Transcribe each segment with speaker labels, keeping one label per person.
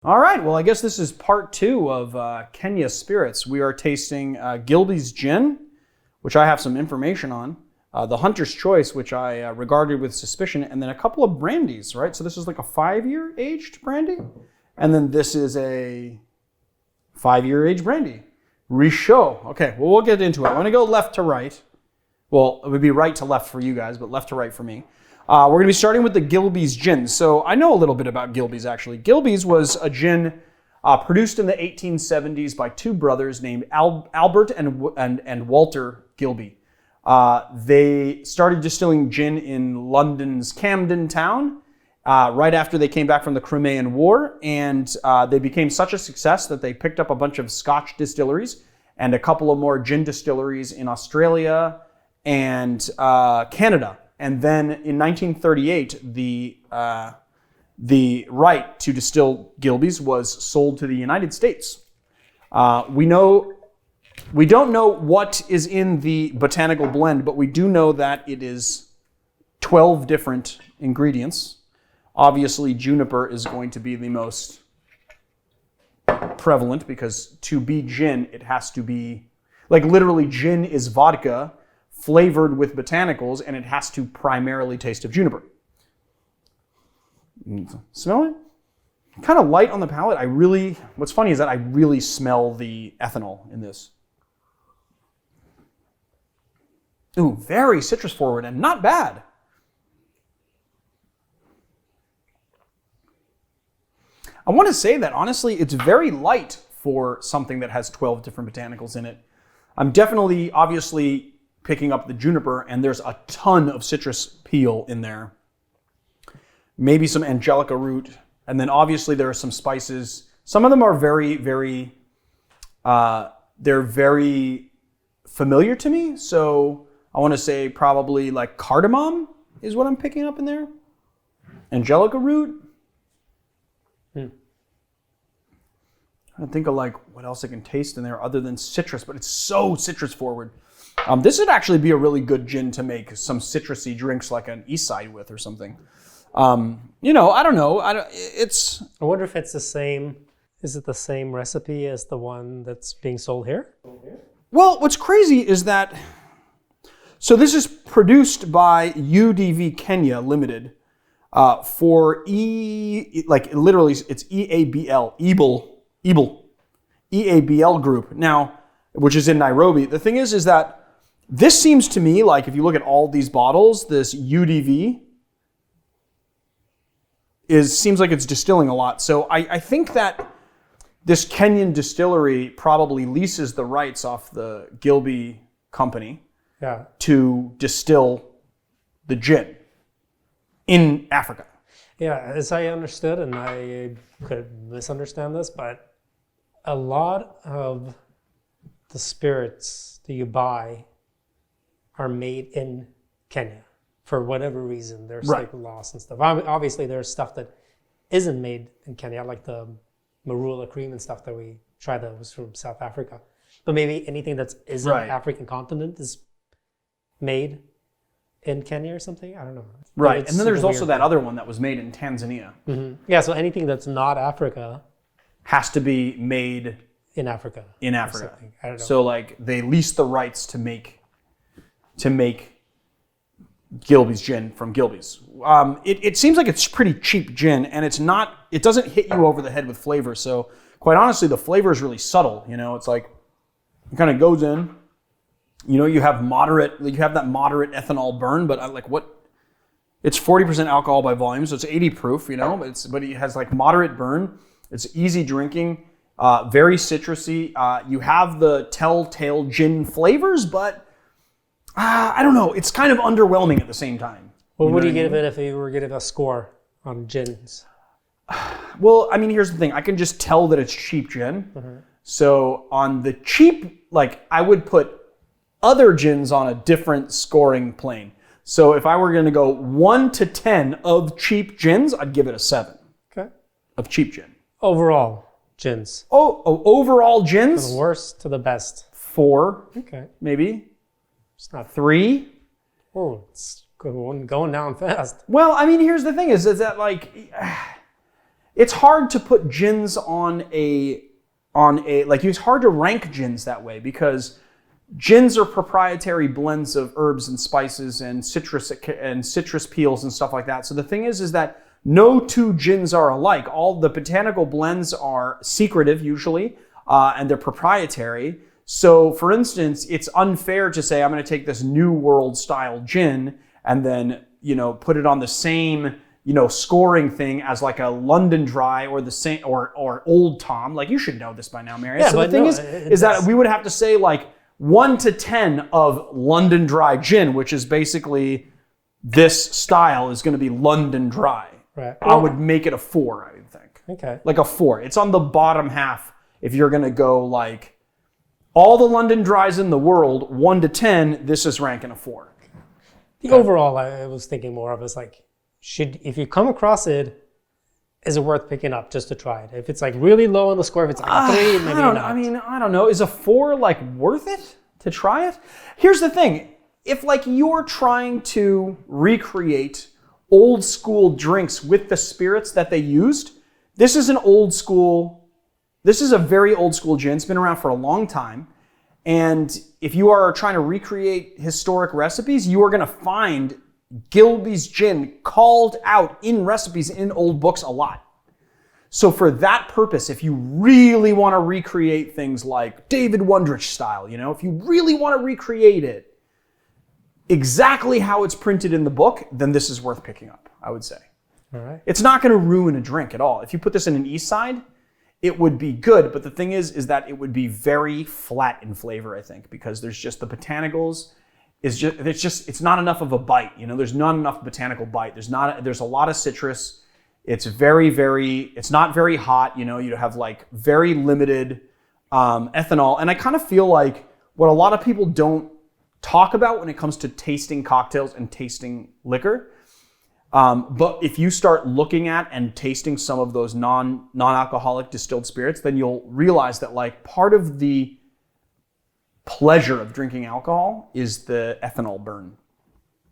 Speaker 1: All right, well, I guess this is part 2 of Kenyan Spirits. We are tasting Gilbey's Gin, which I have some information on, the Hunter's Choice, which I regarded with suspicion, and then a couple of brandies, right? So this is like a 5-year aged brandy, and then this is a 5-year aged brandy. Richaud. Okay, well, we'll get into it. I'm going to go left to right. Well, it would be right to left for you guys, but left to right for me. We're going to be starting with the Gilbey's Gin. So I know a little bit about Gilbey's, actually. Gilbey's was a gin produced in the 1870s by two brothers named Albert and Walter Gilbey. They started distilling gin in London's Camden Town right after they came back from the Crimean War, and they became such a success that they picked up a bunch of Scotch distilleries and a couple of more gin distilleries in Australia and Canada. And then in 1938, the right to distill Gilbey's was sold to the United States. We don't know what is in the botanical blend, but we do know that it is 12 different ingredients. Obviously, juniper is going to be the most prevalent because to be gin, it has to be, like literally gin is vodka flavored with botanicals, and it has to primarily taste of juniper. Smell it? Kind of light on the palate. What's funny is that I really smell the ethanol in this. Ooh, very citrus forward and not bad. I want to say that honestly, it's very light for something that has 12 different botanicals in it. I'm definitely, obviously, picking up the juniper, and there's a ton of citrus peel in there. Maybe some angelica root, and then obviously there are some spices. Some of them are very, very, they're very familiar to me. So I want to say probably like cardamom is what I'm picking up in there. Angelica root. I don't think of like what else I can taste in there other than citrus, but it's so citrus forward. This would actually be a really good gin to make some citrusy drinks like an East Side with or something. I don't know. I
Speaker 2: wonder if it's the same. Is it the same recipe as the one that's being sold here?
Speaker 1: Well, what's crazy is that, so this is produced by UDV Kenya Limited for literally it's EABL Group. Now, which is in Nairobi. The thing is that this seems to me like if you look at all these bottles, this UDV seems like it's distilling a lot. So I think that this Kenyan distillery probably leases the rights off the Gilbey company to distill the gin in Africa.
Speaker 2: Yeah, as I understood, and I could misunderstand this, but a lot of the spirits that you buy are made in Kenya for whatever reason. There's like laws and stuff. Obviously, there's stuff that isn't made in Kenya, like the marula cream and stuff that we tried that was from South Africa. But maybe anything that isn't African continent is made in Kenya or something. I don't know.
Speaker 1: Right, and then there's also that other one that was made in Tanzania.
Speaker 2: Mm-hmm. Yeah, so anything that's not Africa
Speaker 1: has to be made
Speaker 2: in Africa.
Speaker 1: In Africa.
Speaker 2: I don't know.
Speaker 1: So like they lease the rights to make Gilbey's gin from Gilbey's. It seems like it's pretty cheap gin, and it doesn't hit you over the head with flavor. So quite honestly, the flavor is really subtle. It's like it kind of goes in. You have that moderate ethanol burn, but it's 40% alcohol by volume, so it's 80 proof, but it has like moderate burn. It's easy drinking. Very citrusy. You have the telltale gin flavors, but I don't know. It's kind of underwhelming at the same time.
Speaker 2: What would you give it if you were getting a score on gins?
Speaker 1: Well, I mean, here's the thing. I can just tell that it's cheap gin. Mm-hmm. So on the cheap, I would put other gins on a different scoring plane. So if I were going to go 1 to 10 of cheap gins, I'd give it a 7.
Speaker 2: Okay.
Speaker 1: Of cheap gin.
Speaker 2: Overall gins.
Speaker 1: Oh, overall gins?
Speaker 2: From the worst to the best.
Speaker 1: 4.
Speaker 2: Okay.
Speaker 1: Maybe.
Speaker 2: It's not
Speaker 1: 3.
Speaker 2: Oh, it's going down fast.
Speaker 1: Well, I mean, here's the thing: is that it's hard to put gins on a like it's hard to rank gins that way because gins are proprietary blends of herbs and spices and citrus peels and stuff like that. So the thing is that no two gins are alike. All the botanical blends are secretive usually, and they're proprietary. So for instance, it's unfair to say I'm going to take this New World style gin and then, put it on the same, scoring thing as like a London Dry or the same or Old Tom. Like you should know this by now, Marius.
Speaker 2: Yeah,
Speaker 1: so the thing is that we would have to say like 1 to 10 of London Dry gin, which is basically this style is going to be London Dry.
Speaker 2: Right.
Speaker 1: I would make it a 4, I would think.
Speaker 2: Okay.
Speaker 1: Like a 4. It's on the bottom half if you're going to go like all the London Dries in the world, 1 to 10, this is ranking a 4.
Speaker 2: The overall, I was thinking more of is like, if you come across it, is it worth picking up just to try it? If it's like really low on the score, if it's like a 3, maybe not.
Speaker 1: I don't know. Is a 4 like worth it to try it? Here's the thing. If like you're trying to recreate old school drinks with the spirits that they used, this is a very old school gin. It's been around for a long time. And if you are trying to recreate historic recipes, you are going to find Gilby's gin called out in recipes in old books a lot. So for that purpose, if you really want to recreate things like David Wondrich style, if you really want to recreate it exactly how it's printed in the book, then this is worth picking up, I would say.
Speaker 2: All right.
Speaker 1: It's not going to ruin a drink at all. If you put this in an East Side, it would be good, but the thing is that it would be very flat in flavor, I think, because there's just the botanicals. It's not enough of a bite. There's not enough botanical bite. There's a lot of citrus. It's it's not very hot. You have like very limited ethanol. And I kind of feel like what a lot of people don't talk about when it comes to tasting cocktails and tasting liquor. But if you start looking at and tasting some of those non-alcoholic distilled spirits, then you'll realize that like part of the pleasure of drinking alcohol is the ethanol burn.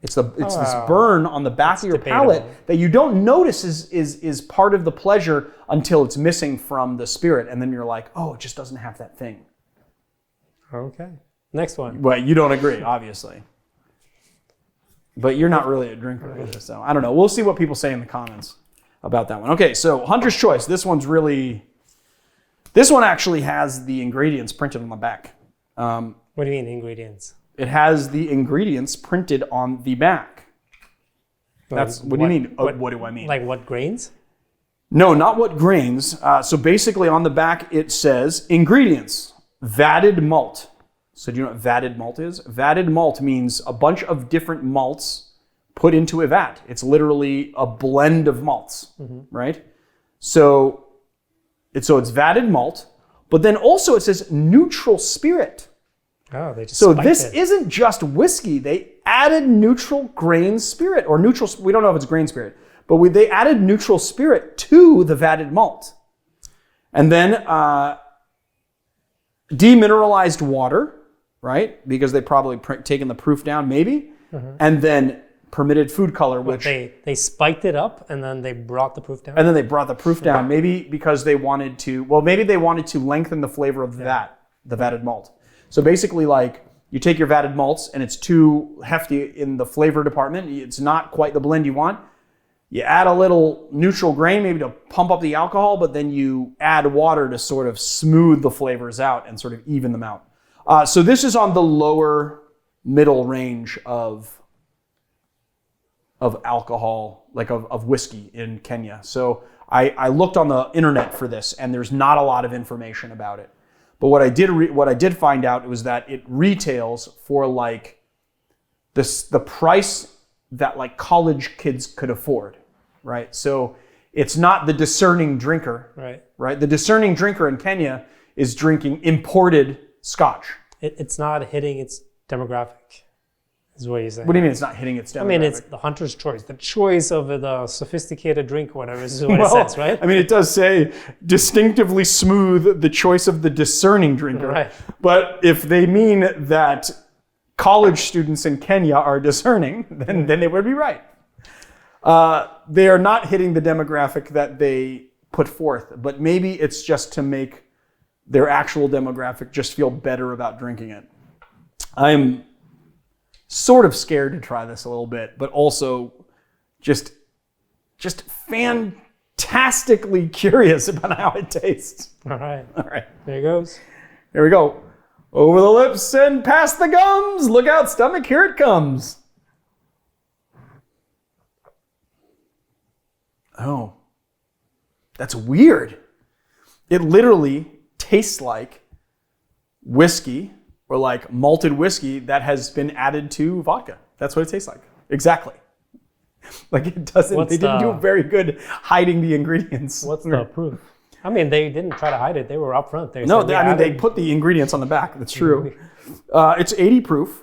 Speaker 1: It's this burn on the back of your palate that you don't notice is part of the pleasure until it's missing from the spirit, and then you're like, oh, it just doesn't have that thing.
Speaker 2: Okay. Next one.
Speaker 1: Well, you don't agree, obviously. But you're not really a drinker either, so I don't know. We'll see what people say in the comments about that one. Okay, so Hunter's Choice. This one actually has the ingredients printed on the back.
Speaker 2: What do you mean ingredients?
Speaker 1: It has the ingredients printed on the back. What do you mean? What do I mean?
Speaker 2: Like what grains?
Speaker 1: No, not what grains. So basically on the back it says ingredients, vatted malt. So do you know what vatted malt is? Vatted malt means a bunch of different malts put into a vat. It's literally a blend of malts, right? So it's vatted malt, but then also it says neutral spirit.
Speaker 2: Oh, they just
Speaker 1: So
Speaker 2: spiked
Speaker 1: this
Speaker 2: it.
Speaker 1: isn't just whiskey. They added neutral grain spirit, or neutral, we don't know if it's grain spirit, but they added neutral spirit to the vatted malt. And then demineralized water, right? Because they probably taken the proof down, maybe. And then permitted food color, which...
Speaker 2: They spiked it up and then they brought the proof down?
Speaker 1: And then they brought the proof down, maybe because they wanted to... Well, maybe they wanted to lengthen the flavor of the vatted malt. So basically, like, you take your vatted malts and it's too hefty in the flavor department. It's not quite the blend you want. You add a little neutral grain, maybe to pump up the alcohol, but then you add water to sort of smooth the flavors out and sort of even them out. So this is on the lower middle range of alcohol, like of whiskey in Kenya. So I looked on the internet for this, and there's not a lot of information about it. But what I did find out was that it retails for like the price that like college kids could afford, right? So it's not the discerning drinker, right? The discerning drinker in Kenya is drinking imported Scotch.
Speaker 2: It's not hitting its demographic, is what you're saying.
Speaker 1: What do you mean it's not hitting its demographic?
Speaker 2: I mean, it's the hunter's choice. The choice of the sophisticated drink, whatever, is what it says, right?
Speaker 1: I mean, it does say distinctively smooth, the choice of the discerning drinker.
Speaker 2: Right.
Speaker 1: But if they mean that college students in Kenya are discerning, then they would be right. They are not hitting the demographic that they put forth. But maybe it's just to make their actual demographic just feel better about drinking it. I'm sort of scared to try this a little bit, but also just fantastically curious about how it tastes.
Speaker 2: All right.
Speaker 1: All right.
Speaker 2: There it goes.
Speaker 1: Here we go. Over the lips and past the gums. Look out, stomach, here it comes. Oh, that's weird. It literally tastes like whiskey or like malted whiskey that has been added to vodka. That's what it tastes like. Exactly. Like it doesn't, they didn't do very good hiding the ingredients.
Speaker 2: What's the proof? I mean, they didn't try to hide it. They were upfront.
Speaker 1: They put the ingredients on the back. That's true. It's 80 proof.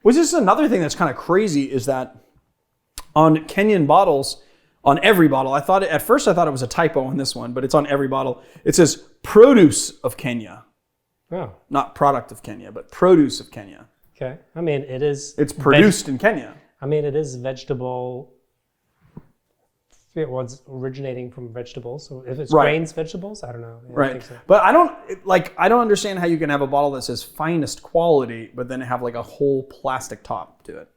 Speaker 1: Which is another thing that's kind of crazy is that on Kenyan bottles, on every bottle, at first I thought it was a typo on this one, but it's on every bottle. It says produce of Kenya.
Speaker 2: Oh.
Speaker 1: Not product of Kenya, but produce of Kenya.
Speaker 2: Okay. I mean, it is.
Speaker 1: It's produced in Kenya.
Speaker 2: I mean, it is vegetable. It was originating from vegetables. So if it's grains, vegetables, I don't know. Yeah,
Speaker 1: right.
Speaker 2: I think so.
Speaker 1: But I don't understand how you can have a bottle that says finest quality, but then have like a whole plastic top to it.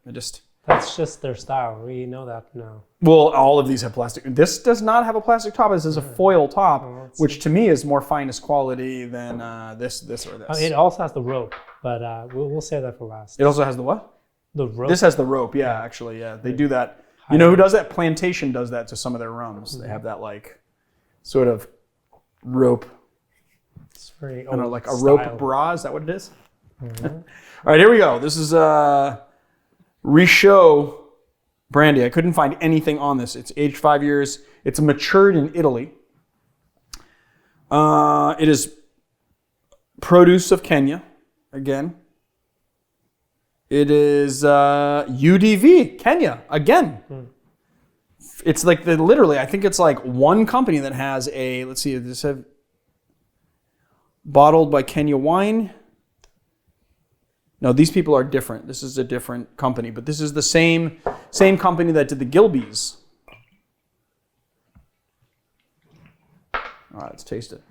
Speaker 2: That's just their style. We know that now.
Speaker 1: Well, all of these have plastic. This does not have a plastic top. This is a foil top, which to me is more finest quality than this or this.
Speaker 2: It also has the rope, but we'll save that for last.
Speaker 1: It also has the what?
Speaker 2: The rope.
Speaker 1: This has the rope. Yeah, actually, yeah. They do that. You know who does that? Plantation does that to some of their rums. They have that like sort of rope.
Speaker 2: It's very
Speaker 1: I don't know, like a
Speaker 2: style.
Speaker 1: rope bra. Is that what it is? Mm-hmm. All right, here we go. This is Richaud Brandy. I couldn't find anything on this. It's aged 5 years. It's matured in Italy. It is produce of Kenya. Again. It is UDV, Kenya, again. It's like literally, I think it's like one company that has let's see, does this have bottled by Kenya Wine? No, these people are different. This is a different company, but this is the same company that did the Gilbey's. All right, let's taste it.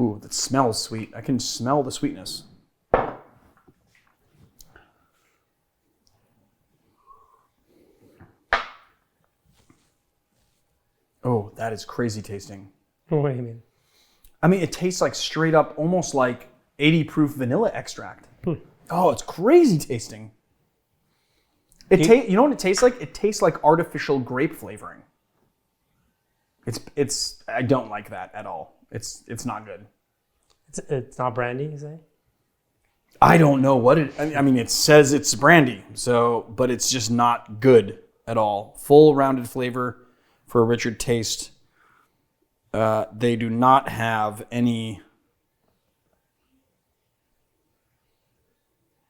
Speaker 1: Ooh, that smells sweet. I can smell the sweetness. Oh, that is crazy tasting.
Speaker 2: What do you mean?
Speaker 1: I mean, it tastes like straight up, almost like 80 proof vanilla extract. Oh, it's crazy tasting. You know what it tastes like? It tastes like artificial grape flavoring. I don't like that at all. It's not good.
Speaker 2: It's not brandy, you say?
Speaker 1: I don't know what I mean, it says it's brandy, but it's just not good at all. Full rounded flavor for a richer taste. They do not have any.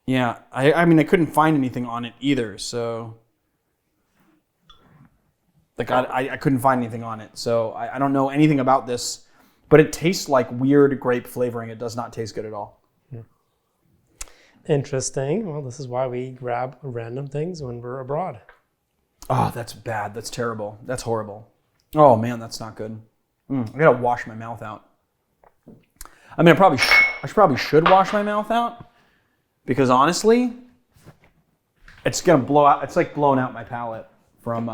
Speaker 1: Yeah, I mean, I couldn't find anything on it either, so. Like, I couldn't find anything on it, so I don't know anything about this, but it tastes like weird grape flavoring. It does not taste good at all.
Speaker 2: Interesting. Well, this is why we grab random things when we're abroad.
Speaker 1: Oh, that's bad. That's terrible. That's horrible. Oh, man, that's not good. I gotta wash my mouth out. I mean, I probably should wash my mouth out, because honestly, it's gonna blow out. It's like blowing out my palate from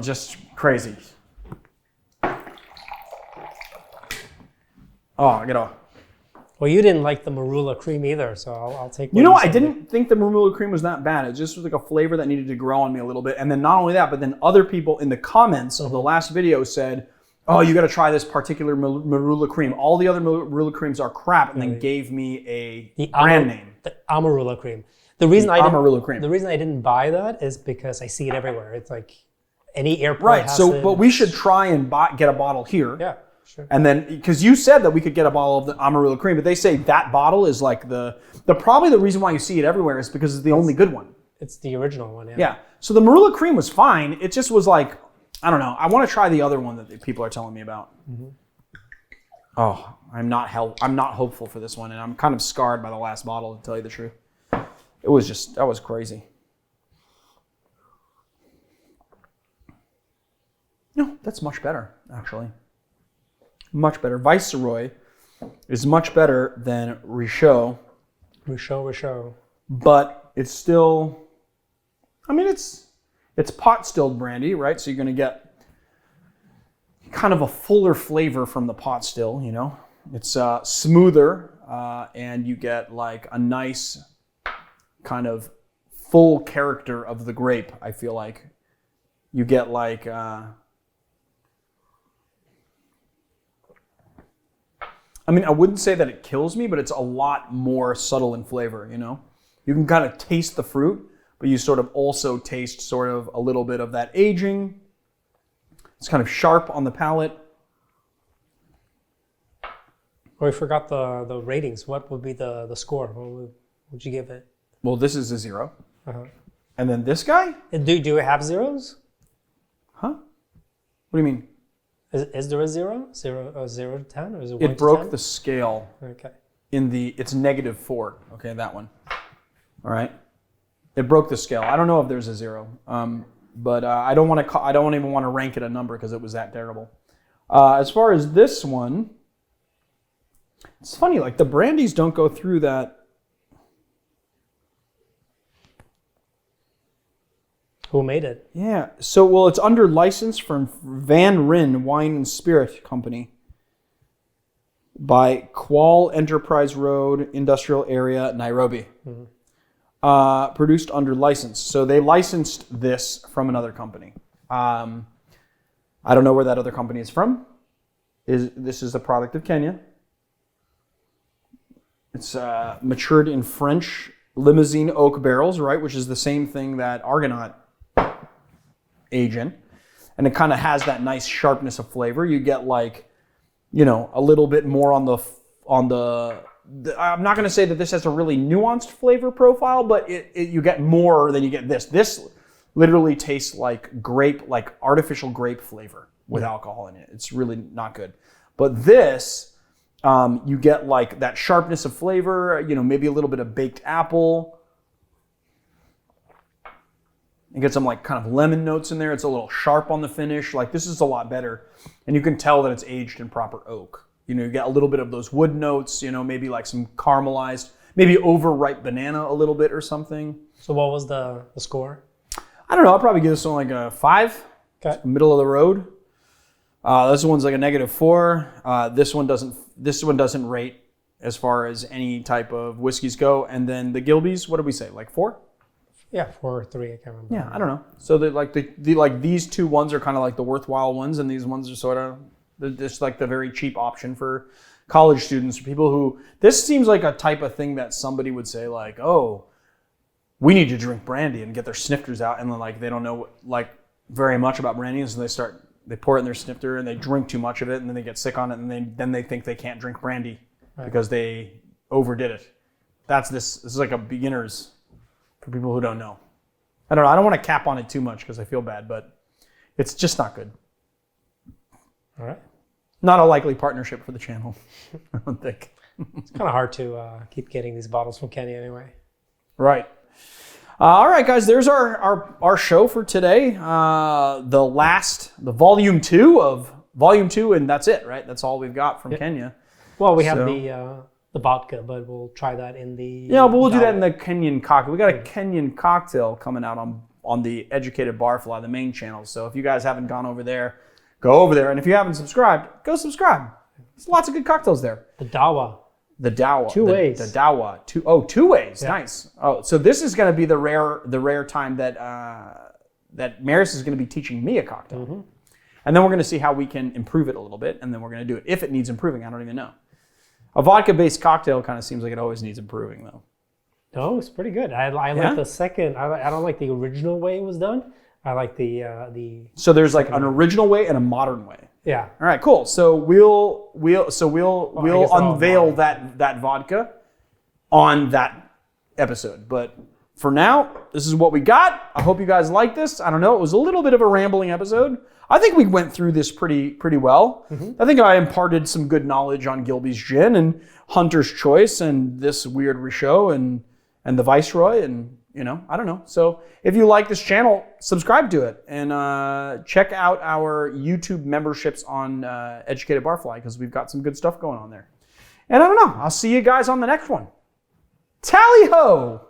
Speaker 1: just crazy. Oh, I gotta.
Speaker 2: Well, you didn't like the marula cream either, so I'll take.
Speaker 1: I didn't think the marula cream was that bad. It just was like a flavor that needed to grow on me a little bit. And then not only that, but then other people in the comments of the last video said, "Oh, you got to try this particular marula cream. All the other marula creams are crap," and then gave me the brand name.
Speaker 2: The Amarula cream. The reason I didn't buy that is because I see it everywhere. It's like any airport has it.
Speaker 1: But we should try and get a bottle here.
Speaker 2: Yeah. Sure.
Speaker 1: And then, because you said that we could get a bottle of the Amarula cream, but they say that bottle is like probably the reason why you see it everywhere is because it's the only good one.
Speaker 2: It's the original one, yeah.
Speaker 1: Yeah. So the Marula cream was fine. It just was like, I don't know. I want to try the other one that people are telling me about. Mm-hmm. Oh, I'm not hopeful for this one, and I'm kind of scarred by the last bottle, to tell you the truth. That was crazy. No, that's much better, actually. Much better. Viceroy is much better than Richaud.
Speaker 2: Richaud.
Speaker 1: But it's still, I mean, it's pot stilled brandy, right? So you're going to get kind of a fuller flavor from the pot still, you know. It's smoother, and you get like a nice kind of full character of the grape, I feel like. You get like... I mean, I wouldn't say that it kills me, but it's a lot more subtle in flavor, you know? You can kind of taste the fruit, but you sort of also taste sort of a little bit of that aging. It's kind of sharp on the palate.
Speaker 2: Oh, we forgot the ratings. What would be the score? What would you give it?
Speaker 1: Well, this is a 0.
Speaker 2: Uh-huh.
Speaker 1: And then this guy?
Speaker 2: Do we have zeros?
Speaker 1: Huh? What do you mean?
Speaker 2: Is there a 0? 0 to 10? Or is it 1 to 10?
Speaker 1: It broke the scale.
Speaker 2: Okay.
Speaker 1: It's -4. Okay, that one. All right. It broke the scale. I don't know if there's a 0, but I don't even want to rank it a number because it was that terrible. As far as this one, it's funny. Like the brandies don't go through that.
Speaker 2: Who made it?
Speaker 1: Yeah. So, well, it's under license from Van Ryn Wine and Spirit Company by Qual Enterprise Road, Industrial Area, Nairobi. Mm-hmm. Produced under license. So they licensed this from another company. I don't know where that other company is from. This is a product of Kenya. It's matured in French Limousin oak barrels, right, which is the same thing that Argonaut age in, and it kind of has that nice sharpness of flavor. You get like, you know, a little bit more on the I'm not going to say that this has a really nuanced flavor profile, but you get more than you get this. This literally tastes like grape, like artificial grape flavor with alcohol in it. It's really not good. But this, you get like that sharpness of flavor, you know, maybe a little bit of baked apple. You get some like kind of lemon notes in there. It's a little sharp on the finish. Like this is a lot better. And you can tell that it's aged in proper oak. You know, you get a little bit of those wood notes, you know, maybe like some caramelized, maybe overripe banana a little bit or something.
Speaker 2: So what was the score?
Speaker 1: I don't know. I'll probably give this one like a 5.
Speaker 2: Okay.
Speaker 1: Middle of the road. This one's like a -4. This one doesn't rate as far as any type of whiskeys go. And then the Gilbey's, what did we say? Like 4?
Speaker 2: Yeah, 4 or 3, I can't remember.
Speaker 1: Yeah, I don't know. So like these two ones are kind of like the worthwhile ones, and these ones are sort of just like the very cheap option for college students, or people who, this seems like a type of thing that somebody would say like, oh, we need to drink brandy, and get their snifters out, and then like they don't know like very much about brandy, and so they pour it in their snifter and they drink too much of it, and then they get sick on it, and then they think they can't drink brandy because they overdid it. This is like a beginner's for people who don't know. I don't know. I don't want to cap on it too much because I feel bad, but it's just not good.
Speaker 2: All right.
Speaker 1: Not a likely partnership for the channel, I don't think.
Speaker 2: It's kind of hard to keep getting these bottles from Kenya anyway.
Speaker 1: Right. All right, guys. There's our show for today. The volume 2, and that's it, right? That's all we've got from Kenya.
Speaker 2: Well, we have the vodka, but we'll try that in the...
Speaker 1: Yeah, but we'll do that in the Kenyan cocktail. We got a Kenyan cocktail coming out on the Educated Barfly, the main channel. So if you guys haven't gone over there, go over there. And if you haven't subscribed, go subscribe. There's lots of good cocktails there.
Speaker 2: The Dawa.
Speaker 1: The Dawa.
Speaker 2: 2 ways.
Speaker 1: The Dawa. 2 ways.
Speaker 2: Yeah.
Speaker 1: Nice. Oh, so this is going to be the rare time that that Maris is going to be teaching me a cocktail. Mm-hmm. And then we're going to see how we can improve it a little bit, and then we're going to do it. If it needs improving, I don't even know. A vodka-based cocktail kind of seems like it always needs improving, though.
Speaker 2: No, it's pretty good. I like the second. I don't like the original way it was done. I like the.
Speaker 1: So there's like an original way and a modern way.
Speaker 2: Yeah.
Speaker 1: All right, cool. So we'll unveil that vodka on that episode. But for now, this is what we got. I hope you guys like this. I don't know. It was a little bit of a rambling episode. I think we went through this pretty well. Mm-hmm. I think I imparted some good knowledge on Gilbey's Gin and Hunter's Choice and this weird Richaud and the Viceroy, and You know, I don't know. So if you like this channel, subscribe to it and check out our YouTube memberships on Educated Barfly because we've got some good stuff going on there. And I don't know. I'll see you guys on the next one. Tally ho!